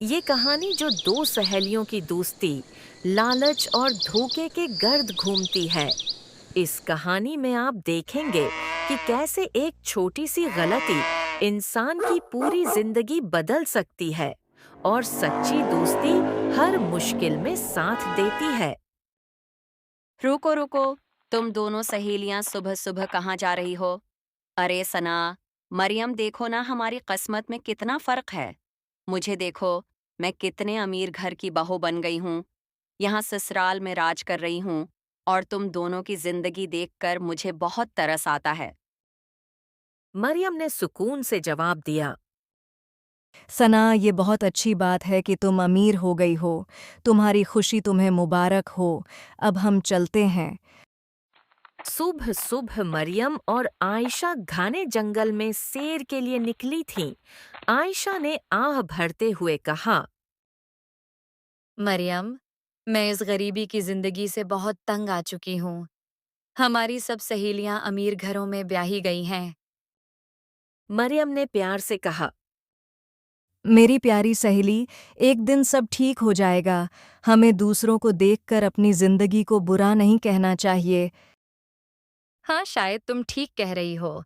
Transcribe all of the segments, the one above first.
ये कहानी जो दो सहेलियों की दोस्ती, लालच और धोखे के गर्द घूमती है। इस कहानी में आप देखेंगे कि कैसे एक छोटी सी गलती इंसान की पूरी जिंदगी बदल सकती है और सच्ची दोस्ती हर मुश्किल में साथ देती है। रुको रुको। तुम दोनों सहेलियां सुबह सुबह कहाँ जा रही हो? अरे सना, मरियम, देखो ना, हमारी किस्मत में कितना फर्क है। मुझे देखो, मैं कितने अमीर घर की बहू बन गई हूँ। यहाँ ससुराल में राज कर रही हूँ। और तुम दोनों की जिंदगी देखकर मुझे बहुत तरस आता है। मरियम ने सुकून से जवाब दिया। सना, ये बहुत अच्छी बात है कि तुम अमीर हो गई हो। तुम्हारी खुशी तुम्हें मुबारक हो। अब हम चलते हैं। सुबह सुबह मरियम और आयशा घने जंगल में सैर के लिए निकली थीं। आयशा ने आह भरते हुए कहा, मरियम, मैं इस गरीबी की जिंदगी से बहुत तंग आ चुकी हूँ। हमारी सब सहेलियां अमीर घरों में ब्याही गई हैं। मरियम ने प्यार से कहा, मेरी प्यारी सहेली, एक दिन सब ठीक हो जाएगा। हमें दूसरों को देखकर अपनी जिंदगी को बुरा नहीं कहना चाहिए। हाँ, शायद तुम ठीक कह रही हो,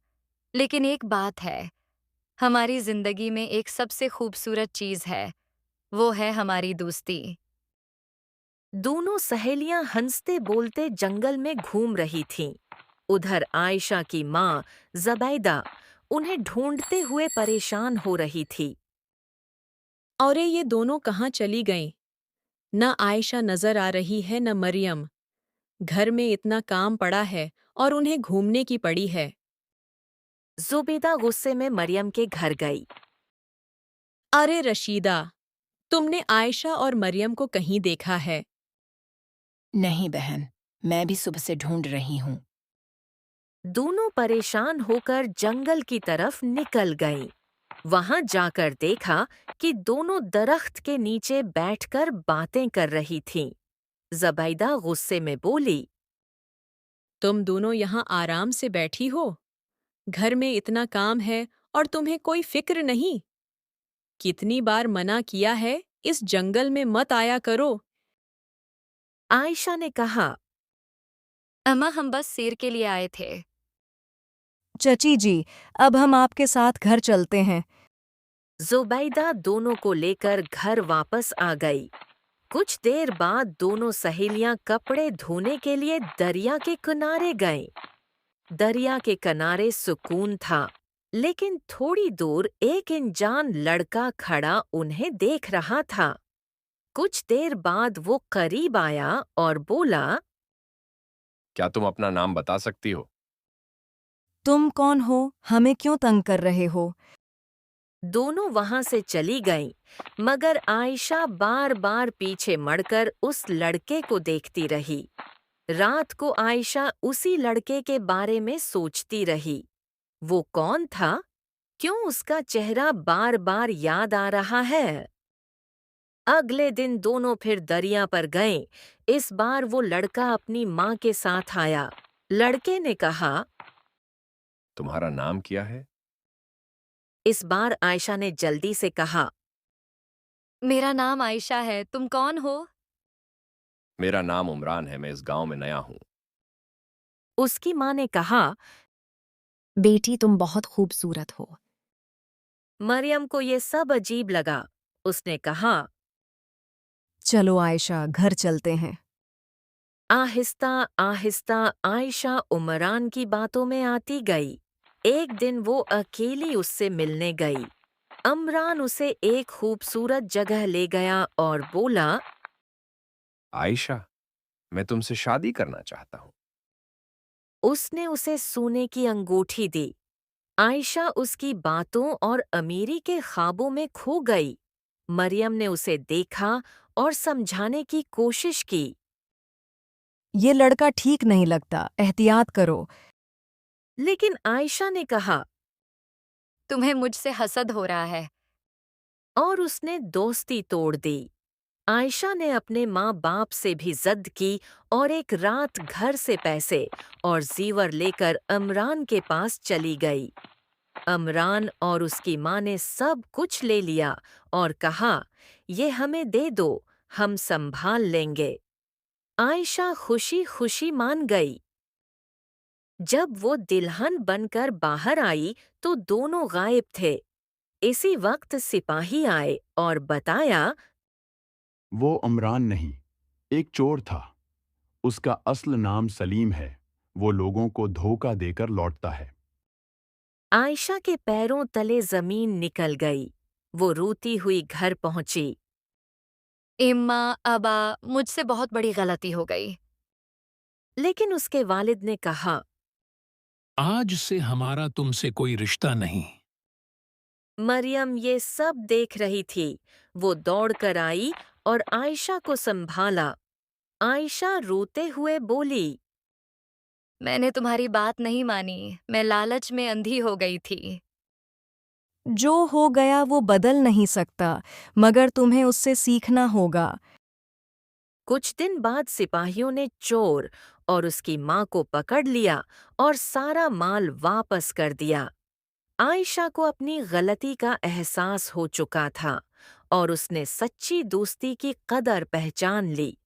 लेकिन एक बात है, हमारी जिंदगी में एक सबसे खूबसूरत चीज है। वो है हमारी दोस्ती। दोनों सहेलियां हंसते बोलते जंगल में घूम रही थीं। उधर आयशा की माँ ज़बैदा उन्हें ढूंढते हुए परेशान हो रही थी। अरे ये दोनों कहाँ चली गईं? न आयशा नजर आ रही है न मरियम। घर में इतना काम पड़ा है और उन्हें घूमने की पड़ी है। ज़ुबैदा गुस्से में मरियम के घर गई। अरे रशीदा, तुमने आयशा और मरियम को कहीं देखा है? नहीं बहन, मैं भी सुबह से ढूंढ रही हूँ। दोनों परेशान होकर जंगल की तरफ निकल गईं। वहां जाकर देखा कि दोनों दरख्त के नीचे बैठकर बातें कर रही थीं। ज़बैदा गुस्से में बोली, तुम दोनों यहाँ आराम से बैठी हो? घर में इतना काम है और तुम्हें कोई फिक्र नहीं। कितनी बार मना किया है, इस जंगल में मत आया करो। आयशा ने कहा, अम्मा, हम बस सैर के लिए आए थे। चची जी, अब हम आपके साथ घर चलते हैं। ज़ुबैदा दोनों को लेकर घर वापस आ गई। कुछ देर बाद दोनों सहेलियां कपड़े धोने के लिए दरिया के किनारे गईं। दरिया के किनारे सुकून था, लेकिन थोड़ी दूर एक अनजान लड़का खड़ा उन्हें देख रहा था। कुछ देर बाद वो करीब आया और बोला, क्या तुम अपना नाम बता सकती हो? तुम कौन हो? हमें क्यों तंग कर रहे हो? दोनों वहां से चली गईं, मगर आयशा बार बार पीछे मुड़कर उस लड़के को देखती रही। रात को आयशा उसी लड़के के बारे में सोचती रही। वो कौन था? क्यों उसका चेहरा बार बार याद आ रहा है? अगले दिन दोनों फिर दरिया पर गए। इस बार वो लड़का अपनी माँ के साथ आया। लड़के ने कहा, तुम्हारा नाम क्या है? इस बार आयशा ने जल्दी से कहा, मेरा नाम आयशा है, तुम कौन हो? मेरा नाम उमरान है, मैं इस गांव में नया हूं। उसकी माँ ने कहा। बेटी, तुम बहुत खूबसूरत हो। मरियम को ये सब अजीब लगा। उसने कहा, चलो आयशा, घर चलते हैं। आहिस्ता आहिस्ता आयशा उमरान की बातों में आती गई। एक दिन वो अकेली उससे मिलने गई। अमरान उसे एक खूबसूरत जगह ले गया और बोला, आयशा, मैं तुमसे शादी करना चाहता हूं। उसने उसे सोने की अंगूठी दी। आयशा उसकी बातों और अमीरी के ख्वाबों में खो गई। मरियम ने उसे देखा और समझाने की कोशिश की। ये लड़का ठीक नहीं लगता, एहतियात करो। लेकिन आयशा ने कहा, तुम्हें मुझसे हसद हो रहा है। और उसने दोस्ती तोड़ दी। आयशा ने अपने माँ बाप से भी जिद की और एक रात घर से पैसे और जीवर लेकर अमरान के पास चली गई। अमरान और उसकी माँ ने सब कुछ ले लिया और कहा ये हमें दे दो, हम संभाल लेंगे। आयशा खुशी खुशी मान गई। जब वो दुल्हन बनकर बाहर आई तो दोनों गायब थे। इसी वक्त सिपाही आए और बताया, वो उमरान नहीं, एक चोर था। उसका असल नाम सलीम है। वो लोगों को धोखा देकर लौटता है। आयशा के पैरों तले जमीन निकल गई। वो रोती हुई घर पहुंची। इम्मा, अबा, मुझसे बहुत बड़ी गलती हो गई। लेकिन उसके वालिद ने कहा, आज से हमारा तुमसे कोई रिश्ता नहीं। मरियम ये सब देख रही थी। वो दौड़कर आई और आयशा को संभाला। आयशा रोते हुए बोली, मैंने तुम्हारी बात नहीं मानी, मैं लालच में अंधी हो गई थी। जो हो गया वो बदल नहीं सकता, मगर तुम्हें उससे सीखना होगा। कुछ दिन बाद सिपाहियों ने चोर और उसकी माँ को पकड़ लिया और सारा माल वापस कर दिया। आयशा को अपनी गलती का एहसास हो चुका था और उसने सच्ची दोस्ती की कदर पहचान ली।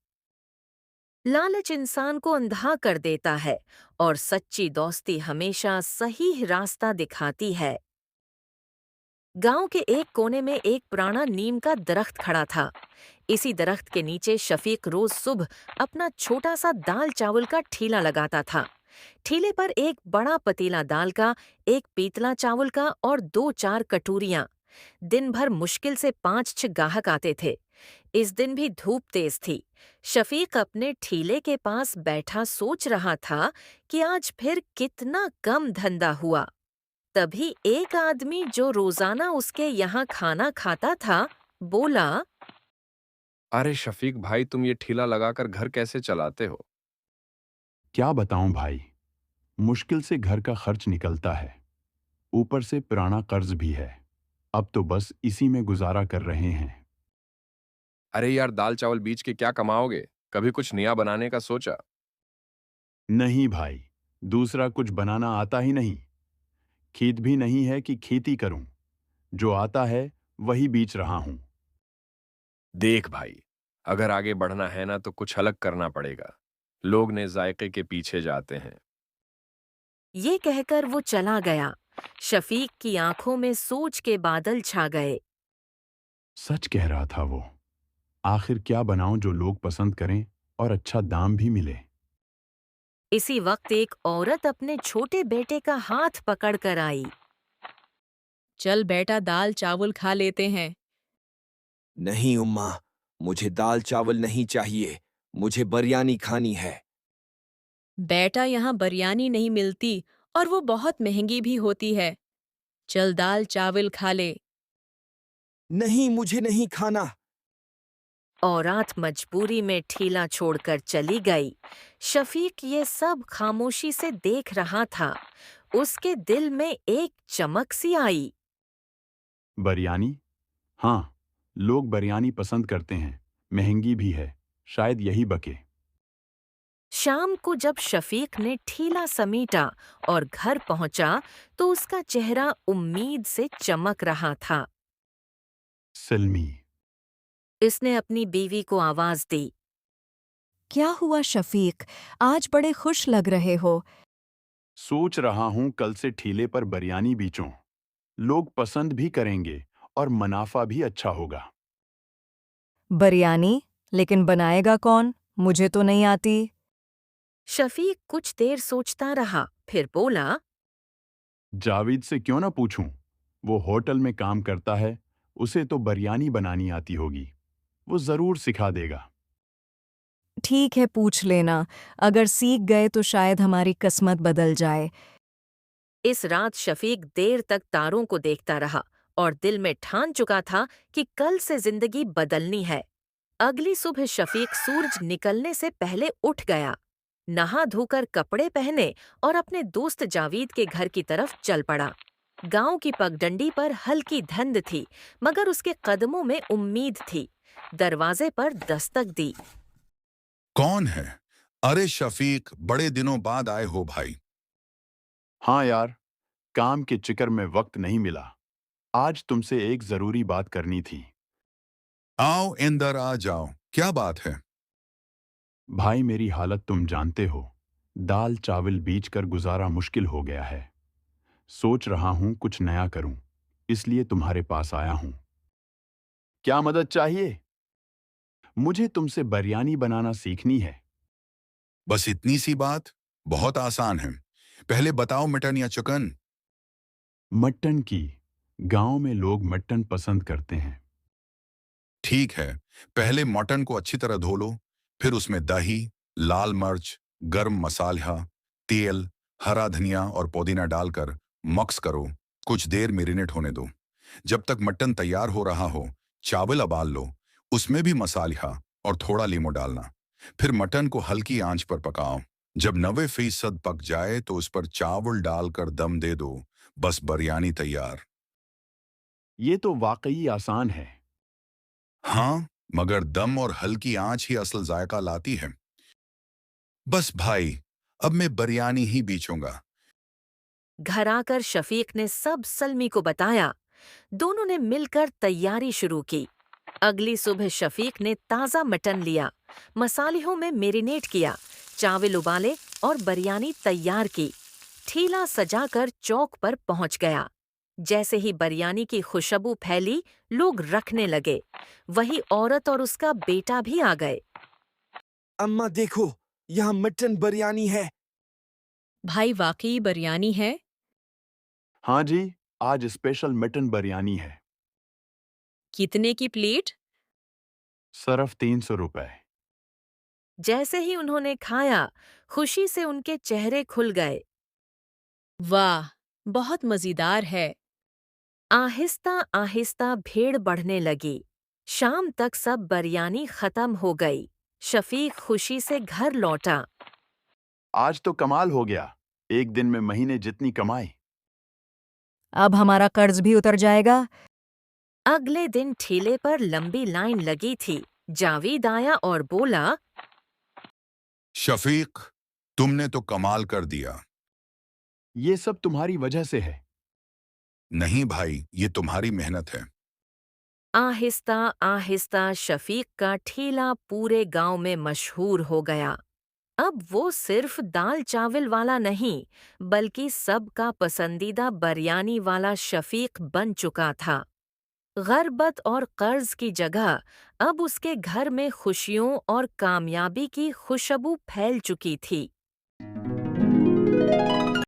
लालच इंसान को अंधा कर देता है और सच्ची दोस्ती हमेशा सही रास्ता दिखाती है। गांव के एक कोने में एक पुराना नीम का दरख्त खड़ा था। इसी दरख्त के नीचे शफीक रोज सुबह अपना छोटा सा दाल चावल का ठेला लगाता था। ठेले पर एक बड़ा पतीला दाल का, एक पीतला चावल का और 2-4 कटोरियां। दिन भर मुश्किल से 5-6 ग्राहक आते थे। इस दिन भी धूप तेज थी। शफीक अपने ठेले के पास बैठा सोच रहा था कि आज फिर कितना कम धंधा हुआ। तभी एक आदमी जो रोजाना उसके यहाँ खाना खाता था, बोला, अरे शफीक भाई, तुम ये ठेला लगाकर घर कैसे चलाते हो? क्या बताऊं भाई, मुश्किल से घर का खर्च निकलता है। ऊपर से पुराना कर्ज भी है। अब तो बस इसी में गुजारा कर रहे हैं। अरे यार, दाल चावल बीच के क्या कमाओगे? कभी कुछ नया बनाने का सोचा? नहीं भाई, दूसरा कुछ बनाना आता ही नहीं। खेत भी नहीं है कि खेती करूं। जो आता है वही बीच रहा हूं। देख भाई, अगर आगे बढ़ना है ना तो कुछ अलग करना पड़ेगा। लोग ने जायके के पीछे जाते हैं। ये कहकर वो चला गया। शफीक की आंखों में सोच के बादल छा गए। सच कह रहा था वो। आखिर क्या बनाऊं जो लोग पसंद करें और अच्छा दाम भी मिले। इसी वक्त एक औरत अपने छोटे बेटे का हाथ पकड़कर आई। चल बेटा, दाल चावल खा लेते हैं। नहीं उम्मा, मुझे दाल चावल नहीं चाहिए। मुझे बिरयानी खानी है। बेटा, यहाँ बिरयानी नहीं मिलती और वो बहुत महंगी भी होती है। चल दाल चावल खा ले। नहीं, मुझे नहीं खाना। औरत मजबूरी में ठेला छोड़कर चली गई। शफीक ये सब खामोशी से देख रहा था। उसके दिल में एक चमक सी आई। बिरयानी? हाँ, लोग बिरयानी पसंद करते हैं। महंगी भी है, शायद यही बके। शाम को जब शफीक ने ठेला समेटा और घर पहुंचा तो उसका चेहरा उम्मीद से चमक रहा था। सलमी। इसने अपनी बीवी को आवाज दी। क्या हुआ शफीक, आज बड़े खुश लग रहे हो। सोच रहा हूं कल से ठेले पर बिरयानी बेचूं। लोग पसंद भी करेंगे और मुनाफा भी अच्छा होगा। बिरयानी? लेकिन बनाएगा कौन? मुझे तो नहीं आती। शफीक कुछ देर सोचता रहा, फिर बोला, जावेद से क्यों ना पूछूं? वो होटल में काम करता है। उसे तो बिरयानी बनानी आती होगी। वो जरूर सिखा देगा। ठीक है, पूछ लेना। अगर सीख गए तो शायद हमारी किस्मत बदल जाए। इस रात शफीक देर तक तारों को देखता रहा और दिल में ठान चुका था कि कल से जिंदगी बदलनी है। अगली सुबह शफीक सूरज निकलने से पहले उठ गया, नहा धोकर कपड़े पहने और अपने दोस्त जावेद के घर की तरफ चल पड़ा। गांव की पगडंडी पर हल्की धुंध थी, मगर उसके कदमों में उम्मीद थी। दरवाजे पर दस्तक दी। कौन है? अरे शफीक, बड़े दिनों बाद आए हो भाई। हाँ यार, काम के चिकर में वक्त नहीं मिला। आज तुमसे एक जरूरी बात करनी थी। आओ इंदर आ जाओ, क्या बात है? भाई मेरी हालत तुम जानते हो। दाल चावल बीच कर गुजारा मुश्किल हो गया है। सोच रहा हूं कुछ नया करूं, इसलिए तुम्हारे पास आया हूं। क्या मदद चाहिए? मुझे तुमसे बिरयानी बनाना सीखनी है। बस इतनी सी बात? बहुत आसान है। पहले बताओ, मटन या चिकन? मटन की। गांव में लोग मटन पसंद करते हैं। ठीक है, पहले मटन को अच्छी तरह धो लो। फिर उसमें दही, लाल मिर्च, गरम मसाला, तेल, हरा धनिया और पुदीना डालकर मिक्स करो। कुछ देर मैरिनेट होने दो। जब तक मटन तैयार हो रहा हो, चावल उबाल लो। उसमें भी मसाला और थोड़ा लीमू डालना। फिर मटन को हल्की आंच पर पकाओ। जब 90% पक जाए तो उस पर चावल डालकर दम दे दो। बस बिरयानी तैयार। ये तो वाकई आसान है। हाँ, मगर दम और हल्की आंच ही असल जायका लाती है। बस भाई, अब मैं बिरयानी ही बीचूंगा। घर आकर शफीक ने सब सलमी को बताया। दोनों ने मिलकर तैयारी शुरू की। अगली सुबह शफीक ने ताज़ा मटन लिया, मसालों में मैरिनेट किया, चावल उबाले और बिरयानी तैयार की। ठीला सजाकर चौक पर पहुंच गया। जैसे ही बिरयानी की खुशबू फैली, लोग रखने लगे। वही औरत और उसका बेटा भी आ गए। अम्मा देखो, यहाँ मटन बिरयानी है। भाई वाकई बिरयानी है? हाँ जी, आज स्पेशल मटन बिरयानी है। कितने की प्लेट? सिर्फ 300 रुपए। जैसे ही उन्होंने खाया, खुशी से उनके चेहरे खुल गए। वाह, बहुत मज़ेदार है। आहिस्ता आहिस्ता भीड़ बढ़ने लगी। शाम तक सब बिरयानी खत्म हो गई। शफीक खुशी से घर लौटा। आज तो कमाल हो गया। एक दिन में महीने जितनी कमाई। अब हमारा कर्ज भी उतर जाएगा। अगले दिन ठेले पर लंबी लाइन लगी थी। जावेद आया और बोला, शफीक, तुमने तो कमाल कर दिया। ये सब तुम्हारी वजह से है। नहीं भाई, ये तुम्हारी मेहनत है। आहिस्ता आहिस्ता शफीक का ठेला पूरे गांव में मशहूर हो गया। अब वो सिर्फ दाल चावल वाला नहीं, बल्कि सबका पसंदीदा बिरयानी वाला शफीक बन चुका था। गर्बत और कर्ज की जगह अब उसके घर में खुशियों और कामयाबी की खुशबू फैल चुकी थी।